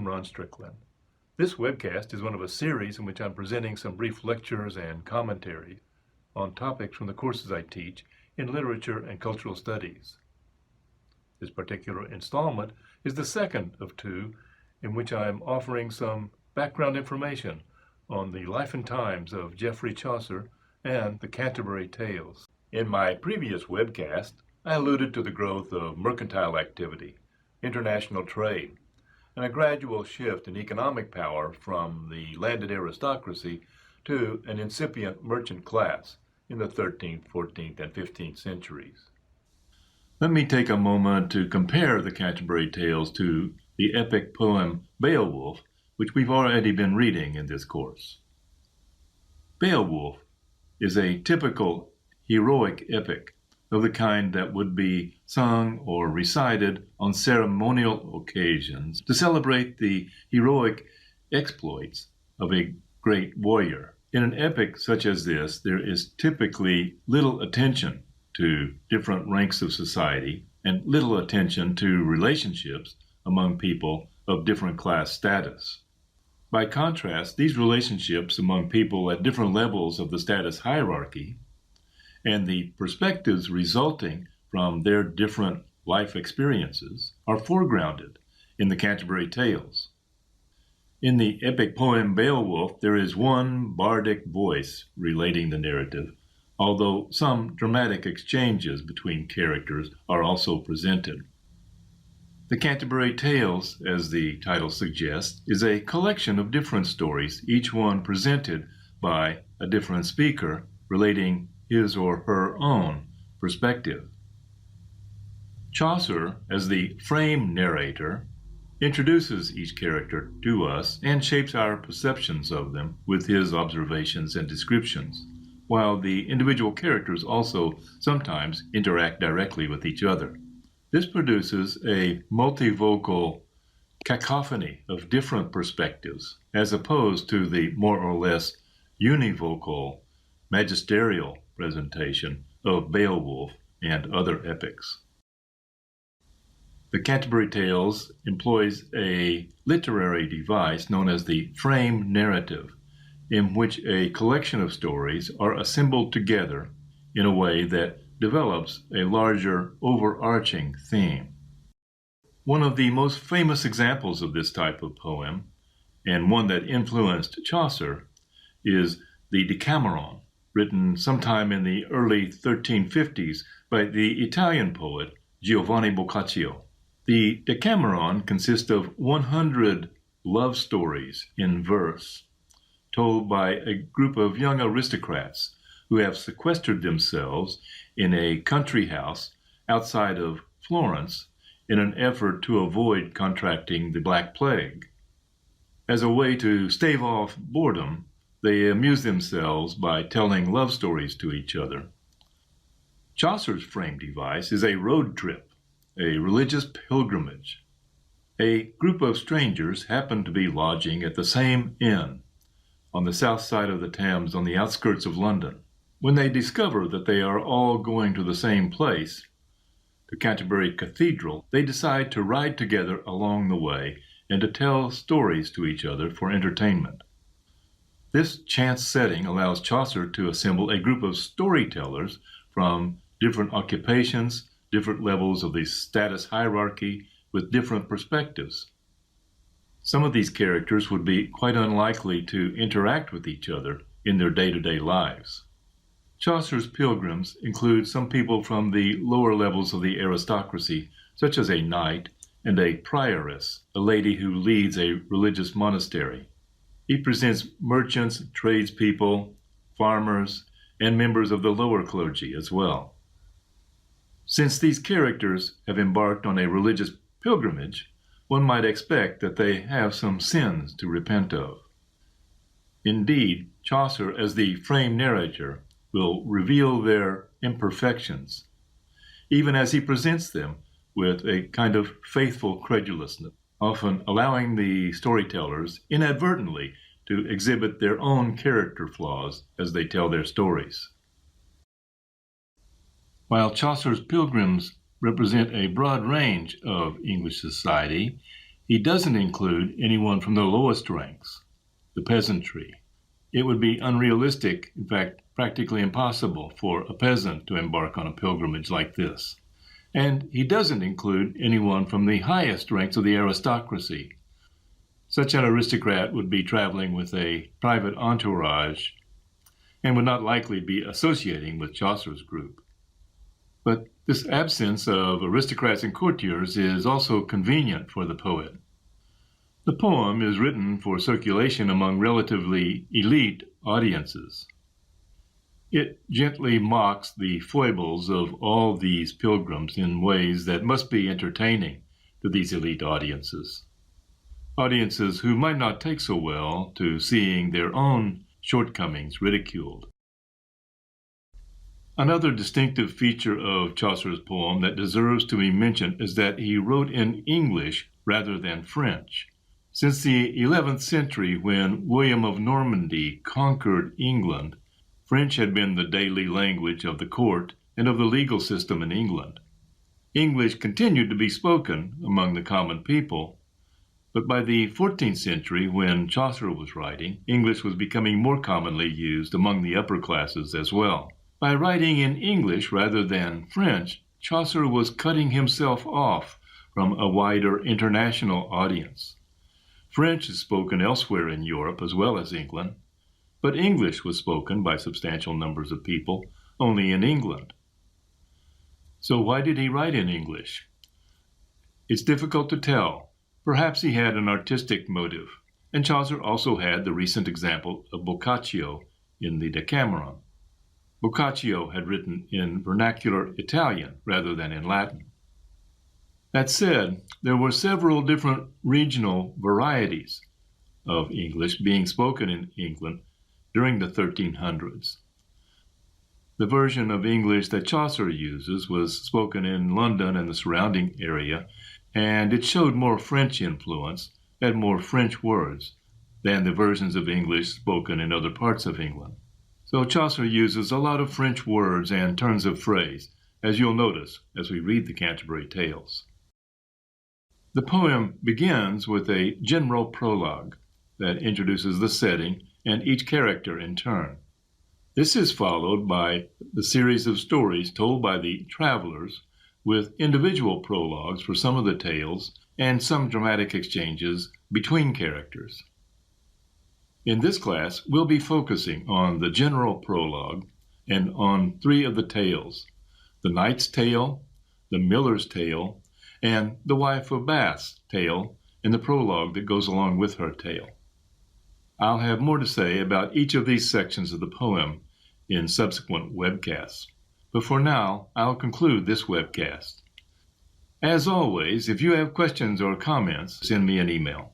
I'm Ron Strickland. This webcast is one of a series in which I'm presenting some brief lectures and commentary on topics from the courses I teach in literature and cultural studies. This particular installment is the second of two in which I'm offering some background information on the life and times of Geoffrey Chaucer and the Canterbury Tales. In my previous webcast, I alluded to the growth of mercantile activity, international trade, and a gradual shift in economic power from the landed aristocracy to an incipient merchant class in the 13th, 14th, and 15th centuries. Let me take a moment to compare the Canterbury Tales to the epic poem Beowulf, which we've already been reading in this course. Beowulf is a typical heroic epic of the kind that would be sung or recited on ceremonial occasions to celebrate the heroic exploits of a great warrior. In an epic such as this, there is typically little attention to different ranks of society and little attention to relationships among people of different class status. By contrast, these relationships among people at different levels of the status hierarchy and the perspectives resulting from their different life experiences are foregrounded in the Canterbury Tales. In the epic poem Beowulf, there is one bardic voice relating the narrative, although some dramatic exchanges between characters are also presented. The Canterbury Tales, as the title suggests, is a collection of different stories, each one presented by a different speaker relating his or her own perspective. Chaucer, as the frame narrator, introduces each character to us and shapes our perceptions of them with his observations and descriptions, while the individual characters also sometimes interact directly with each other. This produces a multivocal cacophony of different perspectives, as opposed to the more or less univocal magisterial presentation of Beowulf and other epics. The Canterbury Tales employs a literary device known as the frame narrative, in which a collection of stories are assembled together in a way that develops a larger overarching theme. One of the most famous examples of this type of poem, and one that influenced Chaucer, is the Decameron, written sometime in the early 1350s by the Italian poet Giovanni Boccaccio. The Decameron consists of 100 love stories in verse, told by a group of young aristocrats who have sequestered themselves in a country house outside of Florence in an effort to avoid contracting the Black Plague. As a way to stave off boredom, they amuse themselves by telling love stories to each other. Chaucer's frame device is a road trip, a religious pilgrimage. A group of strangers happen to be lodging at the same inn on the south side of the Thames on the outskirts of London. When they discover that they are all going to the same place, the Canterbury Cathedral, they decide to ride together along the way and to tell stories to each other for entertainment. This chance setting allows Chaucer to assemble a group of storytellers from different occupations, different levels of the status hierarchy, with different perspectives. Some of these characters would be quite unlikely to interact with each other in their day-to-day lives. Chaucer's pilgrims include some people from the lower levels of the aristocracy, such as a knight and a prioress, a lady who leads a religious monastery. He presents merchants, tradespeople, farmers, and members of the lower clergy as well. Since these characters have embarked on a religious pilgrimage, one might expect that they have some sins to repent of. Indeed, Chaucer, as the frame narrator, will reveal their imperfections, even as he presents them with a kind of faithful credulousness, often allowing the storytellers inadvertently to exhibit their own character flaws as they tell their stories. While Chaucer's pilgrims represent a broad range of English society, He doesn't include anyone from the lowest ranks, the peasantry. It would be unrealistic, in fact, practically impossible for a peasant to embark on a pilgrimage like this. And he doesn't include anyone from the highest ranks of the aristocracy. Such an aristocrat would be traveling with a private entourage and would not likely be associating with Chaucer's group. But this absence of aristocrats and courtiers is also convenient for the poet. The poem is written for circulation among relatively elite audiences. It gently mocks the foibles of all these pilgrims in ways that must be entertaining to these elite audiences. Audiences who might not take so well to seeing their own shortcomings ridiculed. Another distinctive feature of Chaucer's poem that deserves to be mentioned is that he wrote in English rather than French. Since the 11th century, when William of Normandy conquered England, French had been the daily language of the court and of the legal system in England. English continued to be spoken among the common people, but by the 14th century, when Chaucer was writing, English was becoming more commonly used among the upper classes as well. By writing in English rather than French, Chaucer was cutting himself off from a wider international audience. French is spoken elsewhere in Europe as well as England, but English was spoken by substantial numbers of people only in England. So why did he write in English? It's difficult to tell. Perhaps he had an artistic motive, and Chaucer also had the recent example of Boccaccio in the Decameron. Boccaccio had written in vernacular Italian rather than in Latin. That said, there were several different regional varieties of English being spoken in England during the 1300s. The version of English that Chaucer uses was spoken in London and the surrounding area, and it showed more French influence, had more French words than the versions of English spoken in other parts of England. So Chaucer uses a lot of French words and turns of phrase, as you'll notice as we read the Canterbury Tales. The poem begins with a general prologue that introduces the setting and each character in turn. This is followed by the series of stories told by the travelers with individual prologues for some of the tales and some dramatic exchanges between characters. In this class, we'll be focusing on the general prologue and on three of the tales: the Knight's Tale, the Miller's Tale, and the Wife of Bath's tale in the prologue that goes along with her tale. I'll have more to say about each of these sections of the poem in subsequent webcasts. But for now, I'll conclude this webcast. As always, if you have questions or comments, send me an email.